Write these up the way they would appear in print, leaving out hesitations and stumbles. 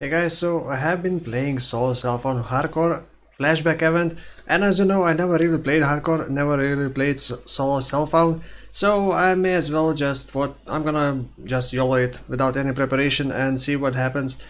Hey guys, so I have been playing solo self-found hardcore flashback event, and as you know I never really played hardcore, never really played solo self-found, so I may as well just thought I'm gonna just YOLO it without any preparation and see what happens.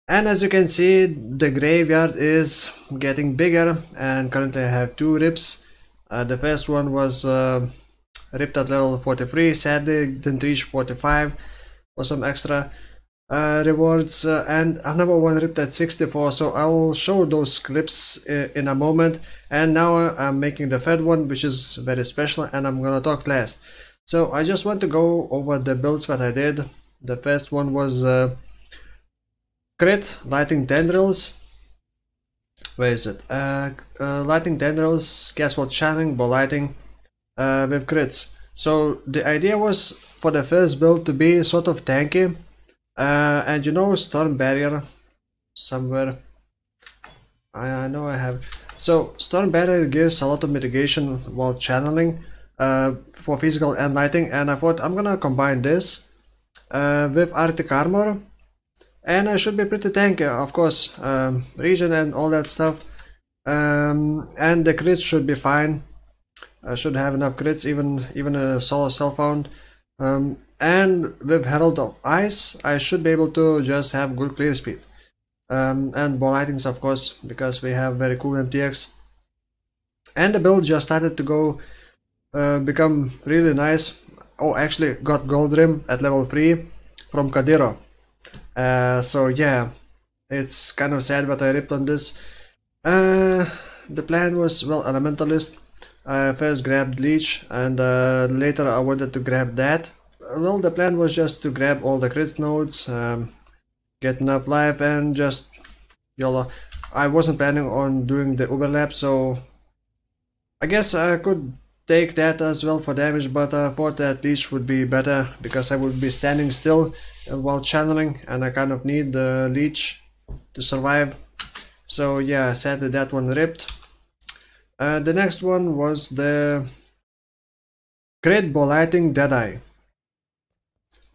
And as you can see, the graveyard is getting bigger, and currently I have two rips. The first one was ripped at level 43, sadly didn't reach 45 for some extra rewards, and another one ripped at 64, so I'll show those clips in a moment. And now I'm making the third one, which is very special, and I'm gonna talk last. So I just want to go over the builds that I did. The first one was Crit Lightning Tendrils. Where is it? Lightning Tendrils, guess what, Channeling, Ball Lighting with crits. So the idea was for the first build to be sort of tanky. And you know, Storm Barrier somewhere. I know I have. So Storm Barrier gives a lot of mitigation while channeling for physical and lighting, and I thought I'm gonna combine this with Arctic Armor, and I should be pretty tanky, of course, region and all that stuff, and the crits should be fine. I should have enough crits, even a solo self-found. And with Herald of Ice, I should be able to just have good clear speed. And ball lightings, of course, because we have very cool MTX. And the build just started to go become really nice. Oh, actually got Gold Rim at level 3 from Kadiro. So yeah, it's kind of sad that I ripped on this. The plan was, well, Elementalist. I first grabbed Leech, and later I wanted to grab that. Well, the plan was just to grab all the crit nodes, get enough life, and just YOLO. I wasn't planning on doing the overlap, so I guess I could take that as well for damage, but I thought that Leech would be better because I would be standing still while channeling, and I kind of need the Leech to survive. So yeah, sadly that one ripped. The next one was the Crit Ball Lightning Deadeye.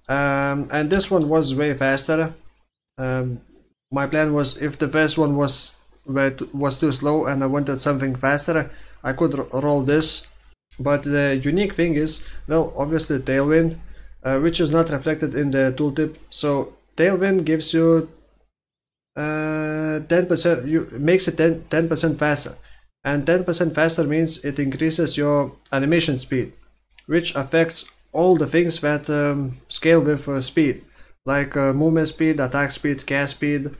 And this one was way faster. My plan was, if the first one was too slow and I wanted something faster, I could roll this. But the unique thing is, well, obviously Tailwind, which is not reflected in the tooltip. So Tailwind gives you 10%, makes it 10% faster. And 10% faster means it increases your animation speed, which affects all the things that scale with speed, like movement speed, attack speed, cast speed.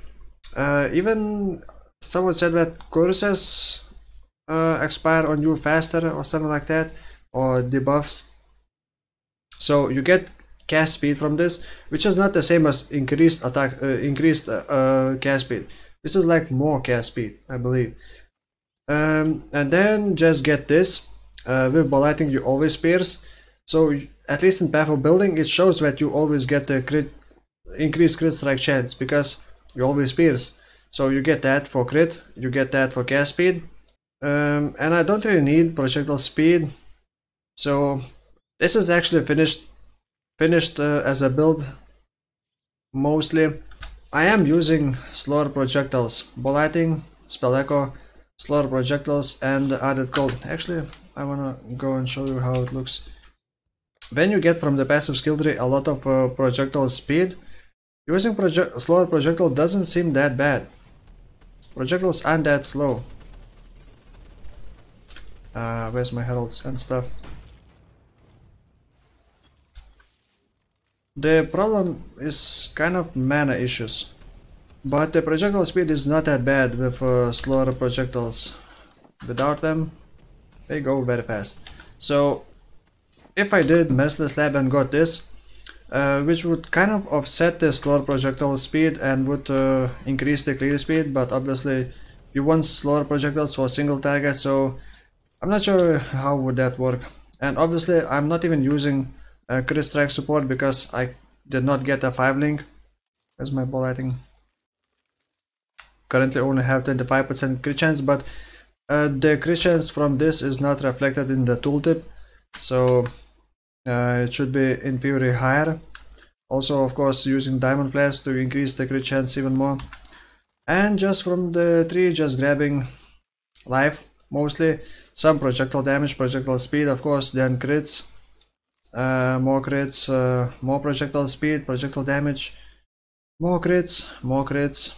Even someone said that courses expire on you faster or something like that, or debuffs. So you get cast speed from this, which is not the same as increased attack, cast speed. This is like more cast speed, I believe. And then just get this. With ball lighting you always pierce. So at least in Path of Building it shows that you always get the increased crit strike chance because you always pierce. So you get that for crit, you get that for cast speed. And I don't really need projectile speed. So this is actually finished as a build mostly. I am using slower projectiles, ball lighting, spell echo, slower projectiles, and added cold. Actually, I wanna go and show you how it looks. When you get from the passive skill tree a lot of projectile speed, using slower projectile doesn't seem that bad. Projectiles aren't that slow. Where's my heralds and stuff? The problem is kind of mana issues, but the projectile speed is not that bad with slower projectiles. Without them, they go very fast. So if I did Merciless Lab and got this, which would kind of offset the slower projectile speed and would increase the clear speed, but obviously you want slower projectiles for single target, so I'm not sure how would that work. And obviously I'm not even using crit strike support because I did not get a 5 link. Where's my ball lighting? Currently only have 25% crit chance, but the crit chance from this is not reflected in the tooltip, so it should be in theory higher. Also, of course, using Diamond Flash to increase the crit chance even more. And just from the tree, just grabbing life mostly, some projectile damage, projectile speed, of course, then crits, more crits, more projectile speed, projectile damage, more crits, more crits,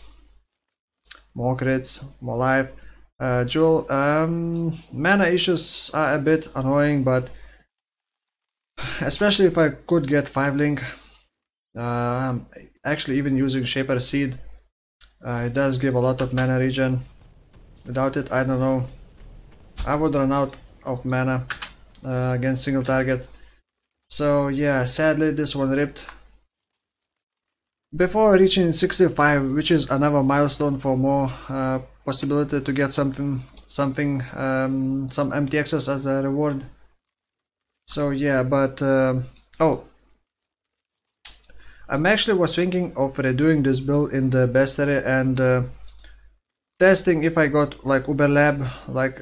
more crits, more life. Jewel, mana issues are a bit annoying, but especially if I could get 5 link, actually even using Shaper Seed, it does give a lot of mana regen. Without it, I don't know, I would run out of mana against single target. So yeah, sadly this one ripped before reaching 65, which is another milestone for more possibility to get some MTXs as a reward. So yeah, but oh, I'm actually was thinking of redoing this build in the Bestiary and testing if I got like Uber Lab, like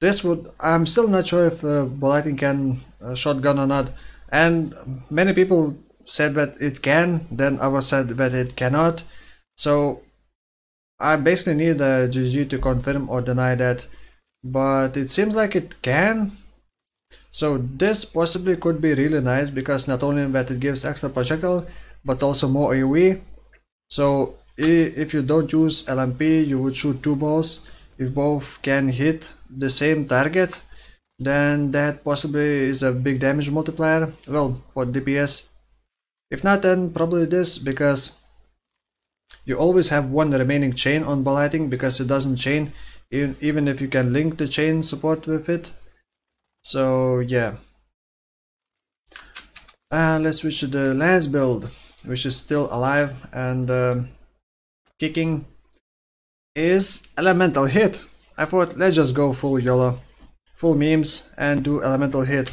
this would, I'm still not sure if Ball Lightning can shotgun or not, and many people said that it can, then others said that it cannot. So I basically need a GG to confirm or deny that, but it seems like it can. So this possibly could be really nice, because not only that it gives extra projectile, but also more AoE. So if you don't use LMP, you would shoot 2 balls. If both can hit the same target, then that possibly is a big damage multiplier, well, for DPS. If not, then probably this, because you always have one remaining chain on Ball Lightning, because it doesn't chain, even if you can link the chain support with it. So yeah. Let's switch to the last build, which is still alive and kicking, is Elemental Hit. I thought, let's just go full YOLO, full memes, and do Elemental Hit.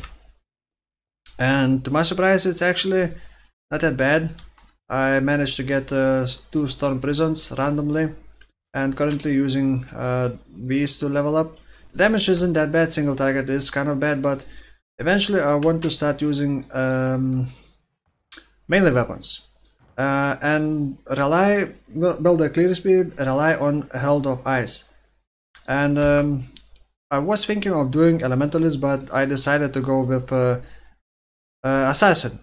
And to my surprise, it's actually not that bad. I managed to get 2 Storm Prisons randomly, and currently using these to level up. Damage isn't that bad, single target is kind of bad, but eventually I want to start using melee weapons. And build a clear speed, rely on Herald of Ice. And I was thinking of doing Elementalist, but I decided to go with Assassin.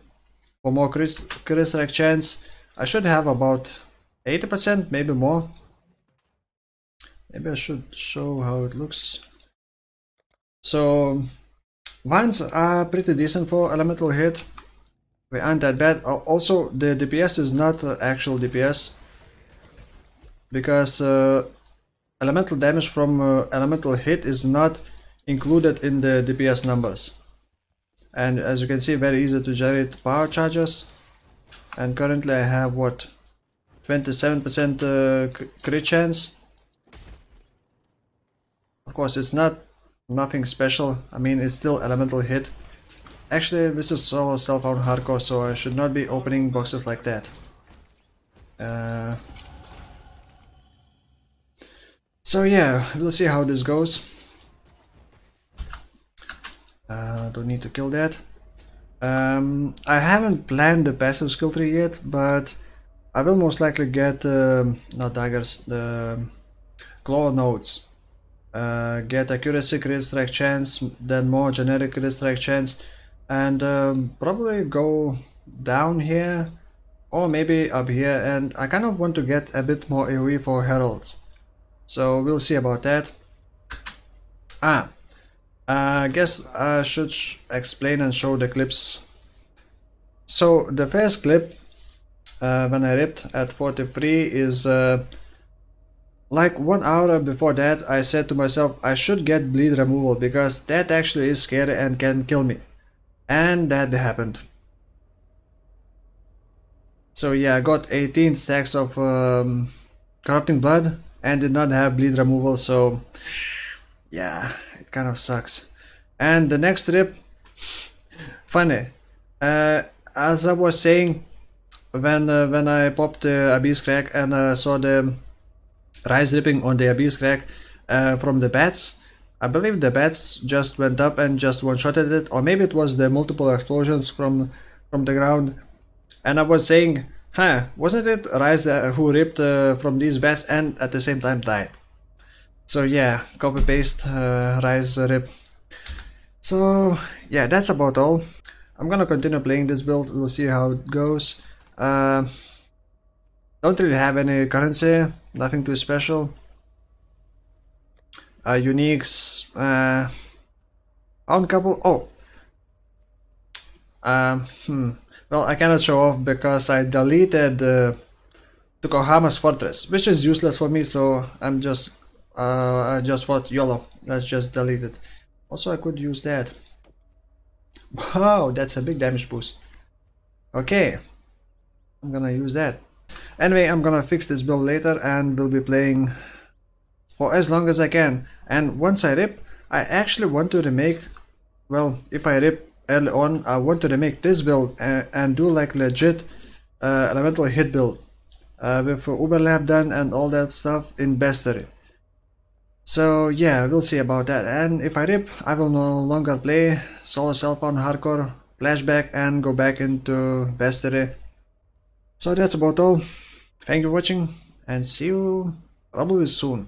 For more crit strike chance, I should have about 80%, maybe more. Maybe I should show how it looks. So Vines are pretty decent for Elemental Hit. They aren't that bad. Also, the DPS is not actual DPS, because elemental damage from Elemental Hit is not included in the DPS numbers. And as you can see, very easy to generate power charges. And currently I have what, 27% crit chance. Of course, it's nothing special. I mean, it's still Elemental Hit. Actually, this is solo self-found hardcore, so I should not be opening boxes like that. So yeah, we'll see how this goes. Don't need to kill that. I haven't planned the passive skill tree yet, but I will most likely get not daggers, the claw nodes. Get accuracy, crit strike chance, then more generic crit strike chance, and probably go down here or maybe up here. And I kind of want to get a bit more AoE for heralds, so we'll see about that. I guess I should explain and show the clips. So the first clip, when I ripped at 43, is like 1 hour before that. I said to myself, I should get bleed removal, because that actually is scary and can kill me. And that happened. So yeah, I got 18 stacks of corrupting blood and did not have bleed removal, so yeah, it kind of sucks. And the next rip, funny, as I was saying, when I popped the Abyss Crack and saw the rise ripping on the Abyss Crack from the bats, I believe the bats just went up and just one-shotted it, or maybe it was the multiple explosions from the ground. And I was saying, huh, wasn't it Rise who ripped from these best and at the same time died? So yeah, copy paste Rise rip. So yeah, that's about all. I'm gonna continue playing this build. We'll see how it goes. Don't really have any currency, nothing too special. Uniques, on couple. Oh, well, I cannot show off because I deleted Tokohama's Fortress, which is useless for me. So I'm just I just thought YOLO. Let's just delete it. Also, I could use that. Wow, that's a big damage boost. Okay, I'm gonna use that. Anyway, I'm gonna fix this build later and we'll be playing for as long as I can. And once I rip, I actually want to remake, well, if I rip early on, I want to remake this build and do like legit elemental hit build with overlap done and all that stuff in Bestiary. So yeah, we'll see about that. And if I rip, I will no longer play solo Self-Found Hardcore Flashback and go back into Bestiary. So that's about all. Thank you for watching and see you probably soon.